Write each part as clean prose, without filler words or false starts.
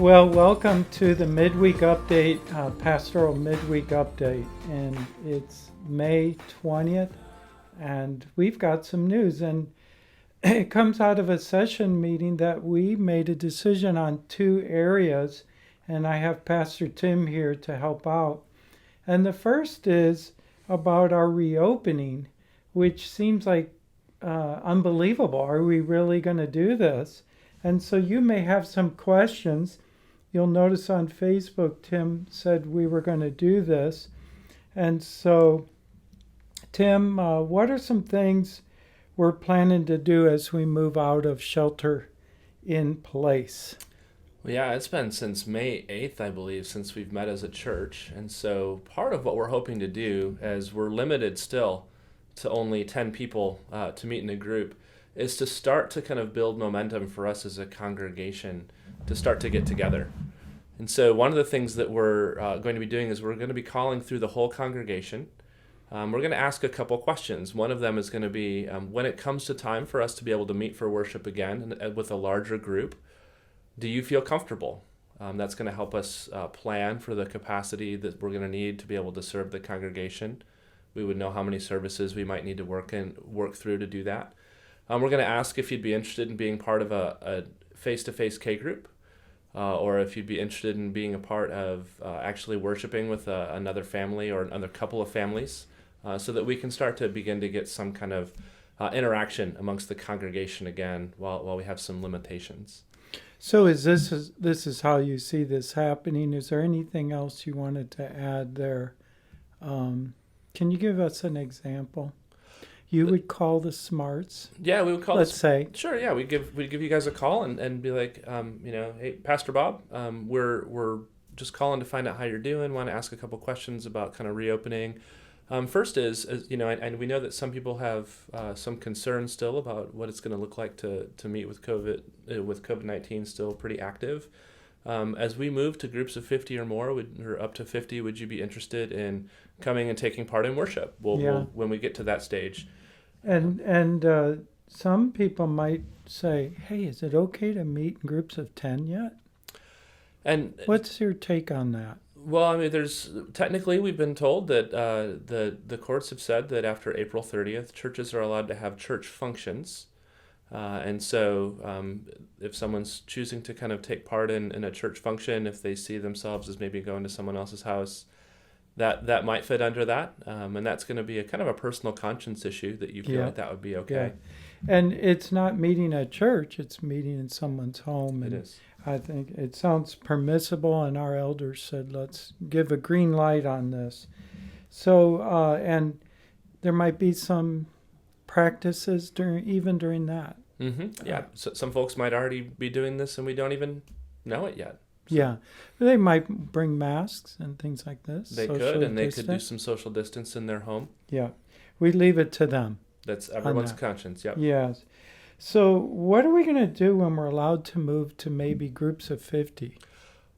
Well, welcome to the Midweek Update, Pastoral Midweek Update, and it's May 20th, and we've got some news, and it comes out of a session meeting that we made a decision on two areas, and I have Pastor Tim here to help out. And the first is about our reopening, which seems like unbelievable. Are we really going to do this? And so you may have some questions. You'll notice on Facebook, Tim said we were going to do this. And so, Tim, what are some things we're planning to do as we move out of shelter in place? Well, yeah, it's been since May 8th, I believe, since we've met as a church. And so part of what we're hoping to do, as we're limited still to only 10 people to meet in a group, is to start to kind of build momentum for us as a congregation to start to get together. And so one of the things that we're going to be doing is we're going to be calling through the whole congregation. We're going to ask a couple questions. One of them is going to be, when it comes to time for us to be able to meet for worship again with a larger group, do you feel comfortable? That's going to help us plan for the capacity that we're going to need to be able to serve the congregation. We would know how many services we might need to work through to do that. We're going to ask if you'd be interested in being part of a face-to-face K group, or if you'd be interested in being a part of actually worshiping with another family or another couple of families, so that we can start to begin to get some kind of interaction amongst the congregation again while we have some limitations. So this is how you see this happening? Is there anything else you wanted to add there? Can you give us an example? You would call the smarts. Yeah, we would call. Let's say. Sure. Yeah, we'd give you guys a call and be like, hey, Pastor Bob, we're just calling to find out how you're doing. Want to ask a couple questions about kind of reopening. First is and we know that some people have some concerns still about what it's going to look like to meet with COVID-19 still pretty active. As we move to groups of 50 or more, or up to 50, would you be interested in coming and taking part in worship? We'll when we get to that stage. And some people might say, hey, is it okay to meet in groups of 10 yet? And what's your take on that? Well, I mean, technically we've been told that the courts have said that after April 30th, churches are allowed to have church functions. And so if someone's choosing to kind of take part in a church function, if they see themselves as maybe going to someone else's house, that might fit under that. And that's going to be a kind of a personal conscience issue that you feel like that would be okay. Yeah. And it's not meeting at church, it's meeting in someone's home. It is. I think it sounds permissible, and our elders said, let's give a green light on this. So, and there might be some practices during that. Mm-hmm. Yeah, so some folks might already be doing this and we don't even know it yet. So. Yeah, they might bring masks and things like this. They could, and they could do some social distance in their home. Yeah, we leave it to them. That's everyone's conscience, yep. Yes. So what are we going to do when we're allowed to move to maybe groups of 50?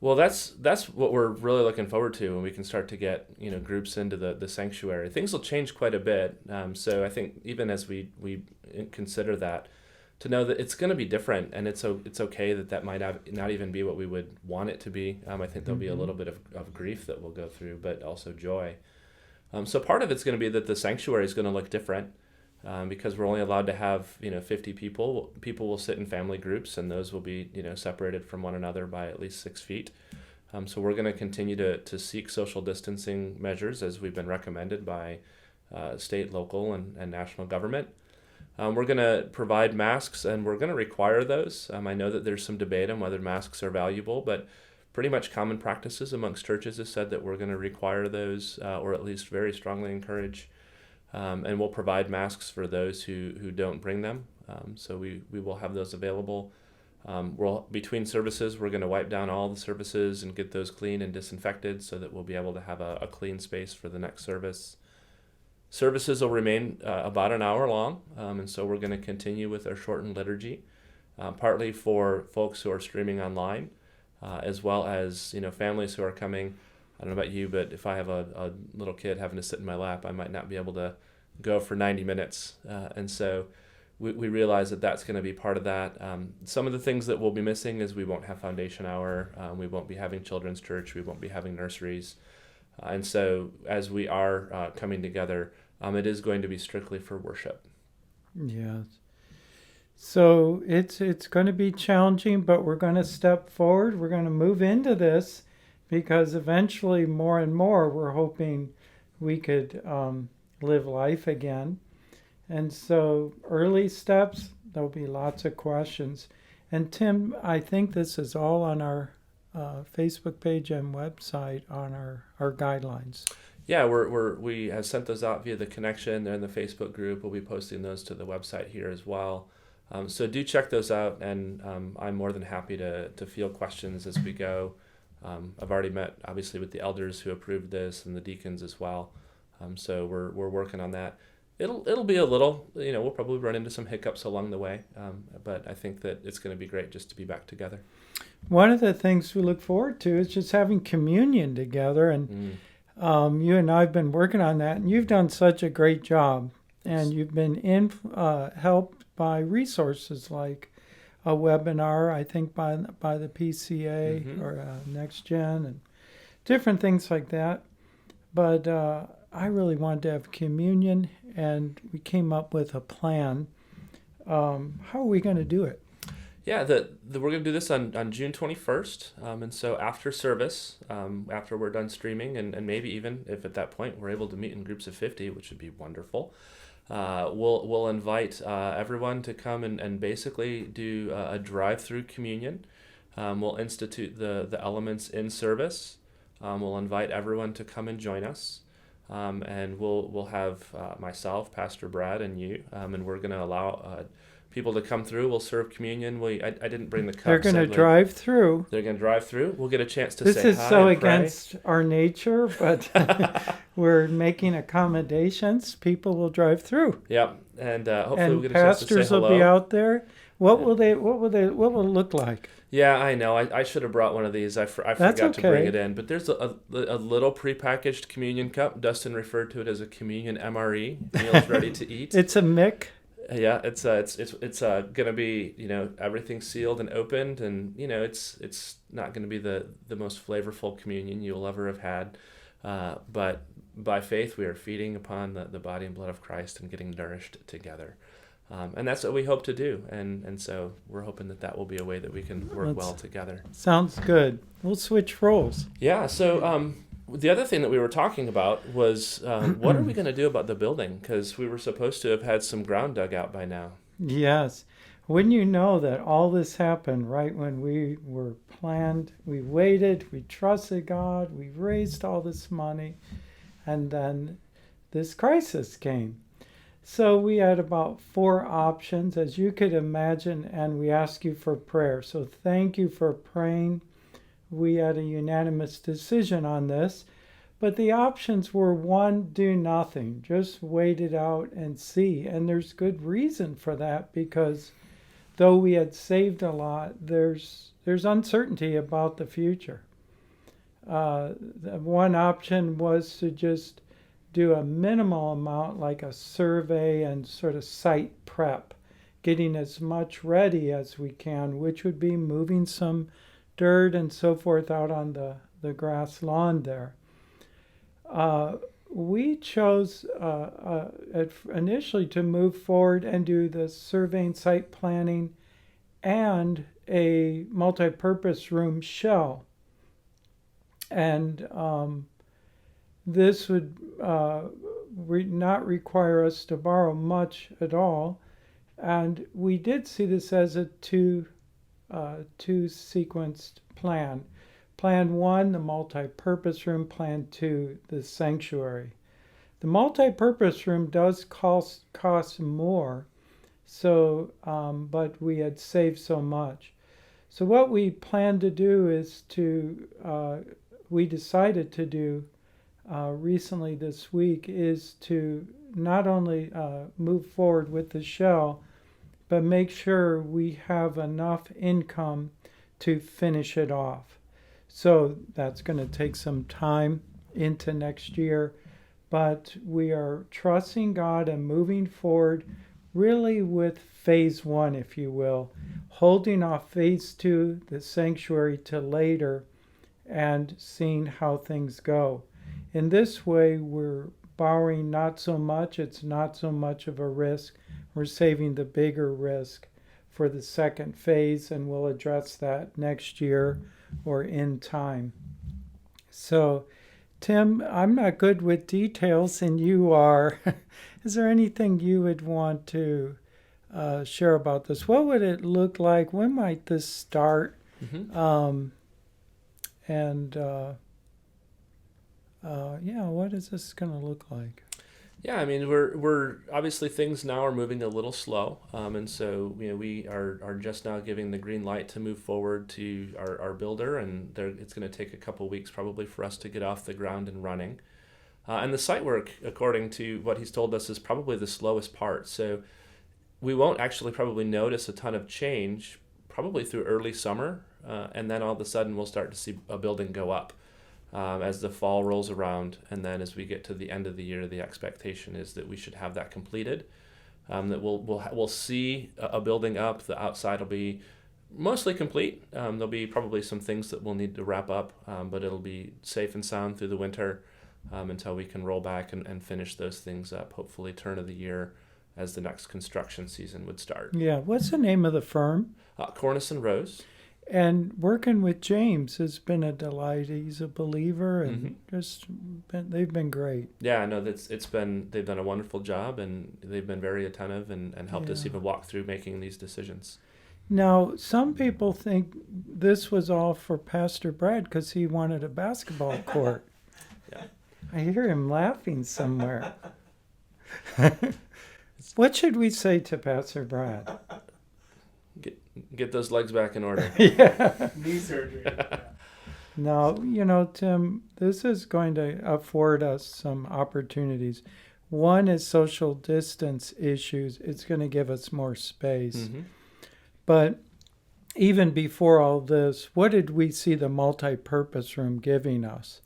Well, that's what we're really looking forward to when we can start to get groups into the sanctuary. Things will change quite a bit. So I think even as we consider that, to know that it's going to be different, and it's okay that might not even be what we would want it to be. I think there'll be a little bit of grief that we'll go through, but also joy. So part of it's going to be that the sanctuary is going to look different. Because we're only allowed to have 50 people. People will sit in family groups, and those will be separated from one another by at least 6 feet. So we're going to continue to seek social distancing measures as we've been recommended by state, local, and national government. We're going to provide masks, and we're going to require those. I know that there's some debate on whether masks are valuable, but pretty much common practices amongst churches has said that we're going to require those, or at least very strongly encourage. And we'll provide masks for those who don't bring them. So we will have those available. Between services, we're going to wipe down all the services and get those clean and disinfected so that we'll be able to have a clean space for the next service. Services will remain about an hour long, and so we're going to continue with our shortened liturgy, partly for folks who are streaming online, as well as families who are coming. I don't know about you, but if I have a little kid having to sit in my lap, I might not be able to go for 90 minutes. And so we realize that that's going to be part of that. Some of the things that we'll be missing is we won't have foundation hour, we won't be having children's church, we won't be having nurseries. And so as we are coming together, it is going to be strictly for worship. Yes. So it's going to be challenging, but we're going to step forward. We're going to move into this because eventually more and more we're hoping we could live life again. And so early steps, there'll be lots of questions. And Tim, I think this is all on our Facebook page and website on our guidelines. Yeah, we have sent those out via the connection. They're in the Facebook group. We'll be posting those to the website here as well. So do check those out, and I'm more than happy to field questions as we go. I've already met, obviously, with the elders who approved this and the deacons as well. So we're working on that. It'll be a little, we'll probably run into some hiccups along the way, but I think that it's going to be great just to be back together. One of the things we look forward to is just having communion together, and you and I have been working on that, and you've done such a great job, and you've been helped by resources like a webinar, I think by the PCA or Next Gen and different things like that. But I really wanted to have communion, and we came up with a plan. How are we going to do it? Yeah, we're going to do this on June 21st. And so after service, after we're done streaming, and maybe even if at that point we're able to meet in groups of 50, which would be wonderful, we'll invite everyone to come and basically do a drive-through communion. We'll institute the elements in service. We'll invite everyone to come and join us. And we'll have myself, Pastor Brad, and you, and we're going to allow people to come through. We'll serve communion. I didn't bring the cups. They're going to drive through. They're going to drive through. We'll get a chance to say hi. This is so against our nature, but we're making accommodations. People will drive through. Yeah, and hopefully we'll get a chance to say hello. Pastors will be out there. What will it look like? Yeah, I know. I should have brought one of these. I forgot to bring it in. But there's a little prepackaged communion cup. Dustin referred to it as a communion MRE, meals ready to eat. It's a MIC. Yeah, it's gonna be, everything sealed and opened, and it's not gonna be the most flavorful communion you'll ever have had, but by faith we are feeding upon the body and blood of Christ and getting nourished together, and that's what we hope to do, and so we're hoping that will be a way that we can work well together. Sounds good. We'll switch roles. Yeah. So the other thing that we were talking about was what are we going to do about the building? Because we were supposed to have had some ground dug out by now. Yes. Wouldn't you know that all this happened right when we were planned? We waited, we trusted God, we raised all this money, and then this crisis came. So we had about 4 options, as you could imagine, and we ask you for prayer. So thank you for praying. We had a unanimous decision on this, but the options were 1, do nothing, just wait it out and see. And there's good reason for that, because though we had saved a lot, there's uncertainty about the future. One option was to just do a minimal amount, like a survey and sort of site prep, getting as much ready as we can, which would be moving some dirt and so forth out on the grass lawn there. We chose initially to move forward and do the surveying, site planning, and a multi-purpose room shell. And this would not require us to borrow much at all. And we did see this as a two-sequenced plan. Plan 1, the multi-purpose room. Plan 2, the sanctuary. The multi-purpose room does cost more, so but we had saved so much. So what we plan to do is we decided to do recently this week is to not only move forward with the shell, but make sure we have enough income to finish it off. So that's going to take some time into next year, but we are trusting God and moving forward, really with phase one, if you will, holding off phase two, the sanctuary, to later and seeing how things go. In this way, we're borrowing not so much, it's not so much of a risk. We're saving the bigger risk for the second phase, and we'll address that next year or in time. So, Tim, I'm not good with details, and you are. Is there anything you would want to share about this? What would it look like? When might this start? Mm-hmm. What is this going to look like? Yeah, I mean, we're obviously things now are moving a little slow, and so we are just now giving the green light to move forward to our builder, and it's going to take a couple weeks probably for us to get off the ground and running. And the site work, according to what he's told us, is probably the slowest part. So we won't actually probably notice a ton of change probably through early summer, and then all of a sudden we'll start to see a building go up. As the fall rolls around, and then as we get to the end of the year, the expectation is that we should have that completed. That we'll see a building up. The outside will be mostly complete. There'll be probably some things that we'll need to wrap up, but it'll be safe and sound through the winter until we can roll back and finish those things up. Hopefully, turn of the year as the next construction season would start. Yeah. What's the name of the firm? Cornice and Rose. And working with James has been a delight. He's a believer, and they've been great. Yeah, no, they've done a wonderful job, and they've been very attentive and helped us even walk through making these decisions. Now, some people think this was all for Pastor Brad because he wanted a basketball court. Yeah, I hear him laughing somewhere. What should we say to Pastor Brad? Get those legs back in order. Yeah. Knee surgery. No, Tim, this is going to afford us some opportunities. One is social distance issues. It's going to give us more space. Mm-hmm. But even before all this, what did we see the multi-purpose room giving us?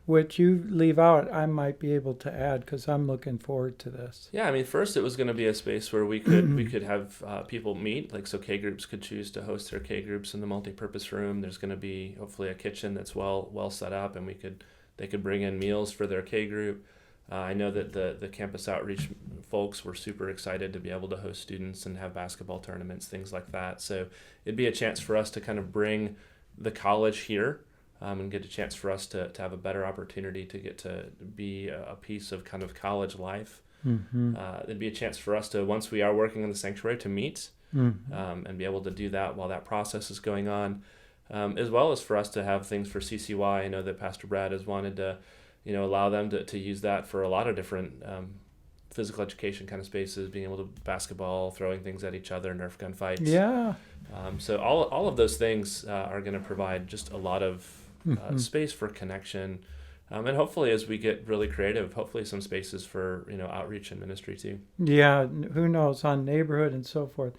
Which you leave out, I might be able to add because I'm looking forward to this. Yeah, I mean, first it was going to be a space where we could have people meet, like so K groups could choose to host their K groups in the multi-purpose room. There's going to be hopefully a kitchen that's well set up, and they could bring in meals for their K group. I know that the campus outreach folks were super excited to be able to host students and have basketball tournaments, things like that. So it'd be a chance for us to kind of bring the college here. And get a chance for us to have a better opportunity to get to be a piece of kind of college life. Mm-hmm. It'd be a chance for us to, once we are working in the sanctuary, to meet and be able to do that while that process is going on, as well as for us to have things for CCY. I know that Pastor Brad has wanted to, allow them to use that for a lot of different physical education kind of spaces, being able to basketball, throwing things at each other, Nerf gun fights. Yeah. So all of those things are going to provide just a lot of space for connection, and hopefully as we get really creative, hopefully some spaces for outreach and ministry too. Yeah, who knows, on neighborhood and so forth.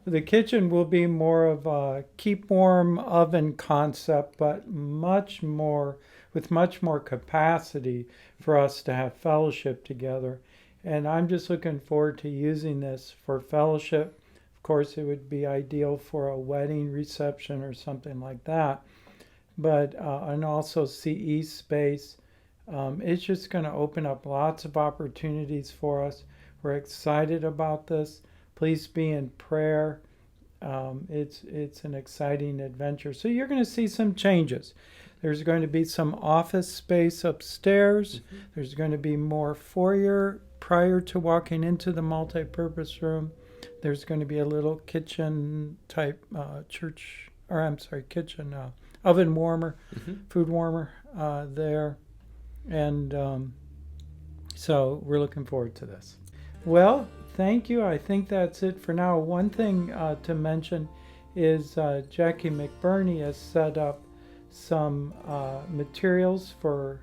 The kitchen will be more of a keep warm oven concept, but much more capacity for us to have fellowship together. And I'm just looking forward to using this for fellowship. Of course, it would be ideal for a wedding reception or something like that. But and also CE space. It's just going to open up lots of opportunities for us. We're excited about this. Please be in prayer. It's an exciting adventure. So you're going to see some changes. There's going to be some office space upstairs. Mm-hmm. There's going to be more foyer prior to walking into the multi-purpose room. There's going to be a little kitchen type kitchen oven warmer, food warmer there. And so we're looking forward to this. Well, thank you. I think that's it for now. One thing to mention is Jackie McBurney has set up some materials for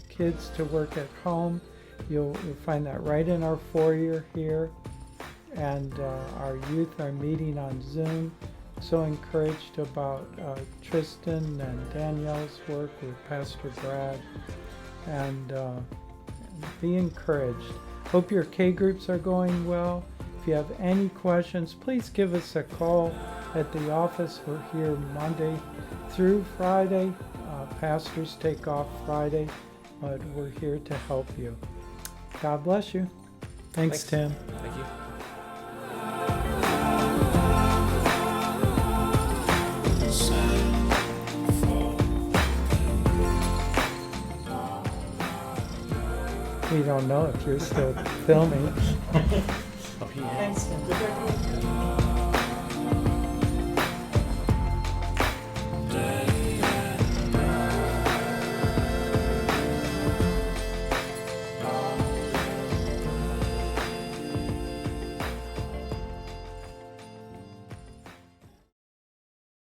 kids to work at home. You'll find that right in our foyer here. And our youth are meeting on Zoom. So encouraged about Tristan and Danielle's work with Pastor Brad, and be encouraged. Hope your K groups are going well. If you have any questions, please give us a call at the office. We're here Monday through Friday. Pastors take off Friday, but we're here to help you. God bless you. Thanks. Tim. Thank you. We don't know if you're still filming. Oh, yeah. Thanks, Tim.